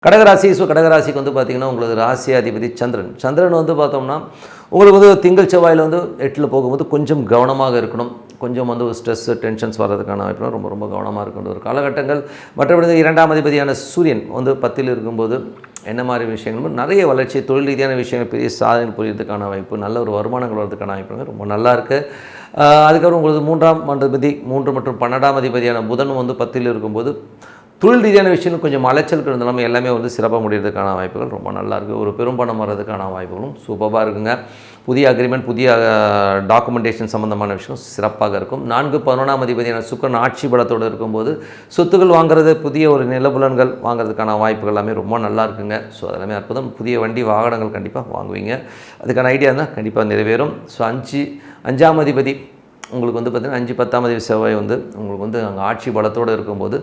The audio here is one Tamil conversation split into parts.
கடகராசி. கடகராசிக்கு வந்து பார்த்திங்கன்னா உங்களுக்கு ராசி அதிபதி சந்திரன். சந்திரன் வந்து பார்த்தோம்னா உங்களுக்கு வந்து திங்கள் செவ்வாயில் வந்து 8ல் போகும்போது கொஞ்சம் கவனமாக இருக்கணும். கொஞ்சம் வந்து ஸ்ட்ரெஸ்ஸு டென்ஷன்ஸ் வர்றதுக்கான வாய்ப்புலாம் ரொம்ப ரொம்ப கவனமாக இருக்கணும் ஒரு காலகட்டங்கள். மற்றபடி 2ஆம் அதிபதியான சூரியன் வந்து 10ல் இருக்கும்போது என்ன மாதிரி விஷயங்களும் நிறைய வளர்ச்சி, தொழில் ரீதியான விஷயங்கள் பெரிய சாதனை புரியறதுக்கான வாய்ப்பு, நல்ல ஒரு வருமானங்கள் வரதுக்கான வாய்ப்பு ரொம்ப நல்லா இருக்குது. அதுக்கப்புறம் உங்களுக்கு 3ஆம் அதிபதி 3 மற்றும் 12ஆம் அதிபதியான புதன் வந்து 10ல் இருக்கும்போது தொழில் ரீதியான விஷயங்கள் கொஞ்சம் அலைச்சலுக்கு இருந்தாலும் எல்லாமே வந்து சிறப்பாக முடிகிறதுக்கான வாய்ப்புகள் ரொம்ப நல்லாயிருக்கு. ஒரு பெரும்பணம் வர்றதுக்கான வாய்ப்புகளும் சூப்பராக இருக்குங்க. புதிய அக்ரிமெண்ட், புதிய டாக்குமெண்டேஷன் சம்மந்தமான விஷயம் சிறப்பாக இருக்கும். 4 11ஆம் அதிபதியான சுக்கிரன் ஆட்சி பலத்தோடு இருக்கும்போது சொத்துக்கள் வாங்குறது, புதிய ஒரு நிலபுலன்கள் வாங்குறதுக்கான வாய்ப்புகள் எல்லாமே ரொம்ப நல்லா இருக்குங்க. ஸோ அதெல்லாமே அற்புதம். புதிய வண்டி வாகனங்கள் கண்டிப்பாக வாங்குவீங்க. அதுக்கான ஐடியா இருந்தால் கண்டிப்பாக நிறைவேறும். ஸோ 5ஆம் அதிபதி உங்களுக்கு வந்து பார்த்திங்கன்னா 5 10ஆம் அதிபதி செவ்வாய் வந்து உங்களுக்கு வந்து அங்கே ஆட்சி பலத்தோடு இருக்கும்போது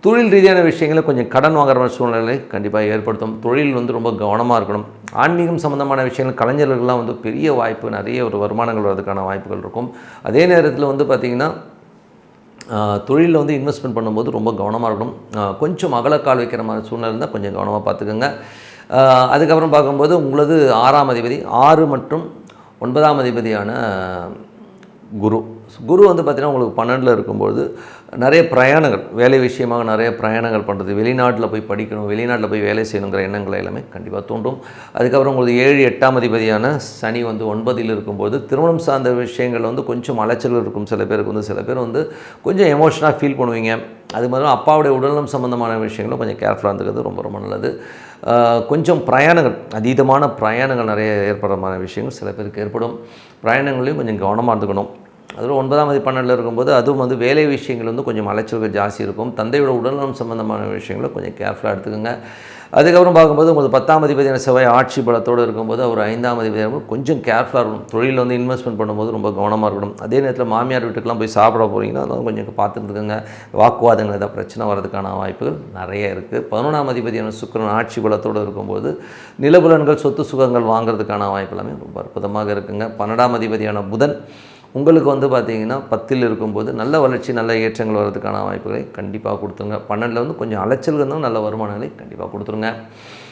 தொழில் ரீதியான விஷயங்களை கொஞ்சம் கடன் வாங்குற மாதிரி சூழ்நிலை கண்டிப்பாக ஏற்படுத்தும். தொழில் வந்து ரொம்ப கவனமாக இருக்கணும். ஆன்மீகம் சம்மந்தமான விஷயங்கள் கலைஞர்கள்லாம் வந்து பெரிய வாய்ப்பு, நிறைய ஒரு வருமானங்கள் வரதுக்கான வாய்ப்புகள் இருக்கும். அதே நேரத்தில் வந்து பார்த்திங்கன்னா தொழிலில் வந்து இன்வெஸ்ட்மெண்ட் பண்ணும்போது ரொம்ப கவனமாக இருக்கணும். கொஞ்சம் அகலக்கால் வைக்கிற மாதிரி சூழ்நிலை இருந்தால் கொஞ்சம் கவனமாக பார்த்துக்கோங்க. அதுக்கப்புறம் பார்க்கும்போது உங்களது 6ஆம் அதிபதி 6 மற்றும் 9ஆம் அதிபதியான குரு வந்து பார்த்திங்கன்னா உங்களுக்கு 12ல் இருக்கும்போது நிறைய பிரயாணங்கள், வேலை விஷயமாக நிறைய பிரயாணங்கள் பண்ணுறது, வெளிநாட்டில் போய் படிக்கணும், வெளிநாட்டில் போய் வேலை செய்யணுங்கிற எண்ணங்கள் எல்லாமே கண்டிப்பாக தோன்றும். அதுக்கப்புறம் உங்களுக்கு 7 8ஆம் அதிபதியான சனி வந்து 9ல் இருக்கும்போது திருமணம் சார்ந்த விஷயங்கள் வந்து கொஞ்சம் அலைச்சல் இருக்கும். சில பேர் வந்து கொஞ்சம் எமோஷனாக ஃபீல் பண்ணுவீங்க. அது மாதிரி அப்பாவுடைய உடல்நலம் சம்மந்தமான விஷயங்களும் கொஞ்சம் கேர்ஃபுல்லாக இருந்துக்கிறது ரொம்ப ரொம்ப நல்லது. கொஞ்சம் பிரயாணங்கள், அதீதமான பிரயாணங்கள் நிறைய ஏற்படுறமான விஷயங்கள் சில பேருக்கு ஏற்படும். பிரயாணங்களையும் கொஞ்சம் கவனமாக இருந்துக்கணும். அதில் 9ஆம் அதிபதி 12ல் இருக்கும்போது அதுவும் வந்து வேலை விஷயங்கள் வந்து கொஞ்சம் அலைச்சல்கள் ஜாஸ்தி இருக்கும். தந்தையோட உடல்நலம் சம்மந்தமான விஷயங்களை கொஞ்சம் கேர்ஃபுல்லாக எடுத்துக்கோங்க. அதுக்கப்புறம் பார்க்கும்போது உங்களுக்கு 10ஆம் அதிபதியான செவ்வாய் ஆட்சி பலத்தோடு இருக்கும்போது அவர் 5ஆம் அதிபதியாக கொஞ்சம் கேர்ஃபுல்லாக இருக்கணும். தொழிலில் வந்து இன்வெஸ்ட்மெண்ட் பண்ணும்போது ரொம்ப கவனமாக இருக்கணும். அதே நேரத்தில் மாமியார் வீட்டுக்கெலாம் போய் சாப்பிட போகிறீங்கன்னா அதெல்லாம் கொஞ்சம் பார்த்துருந்துக்கோங்க. வாக்குவாதங்கள் ஏதாவது பிரச்சனை வர்றதுக்கான வாய்ப்புகள் நிறைய இருக்குது. 11ஆம் அதிபதியான சுக்கிரன் ஆட்சி பலத்தோடு இருக்கும்போது நிலபுலன்கள், சொத்து சுகங்கள் வாங்குறதுக்கான வாய்ப்பு எல்லாமே ரொம்ப அற்புதமாக இருக்குங்க. 12ஆம் அதிபதியான புதன் உங்களுக்கு வந்து பார்த்திங்கன்னா 10ல் இருக்கும்போது நல்ல வளர்ச்சி, நல்ல ஏற்றங்கள் வர்றதுக்கான வாய்ப்புகளை கண்டிப்பாக கொடுத்துருங்க. 12ல் வந்து கொஞ்சம் அலைச்சல் இருந்தாலும் நல்ல வருமானங்களை கண்டிப்பாக கொடுத்துருங்க.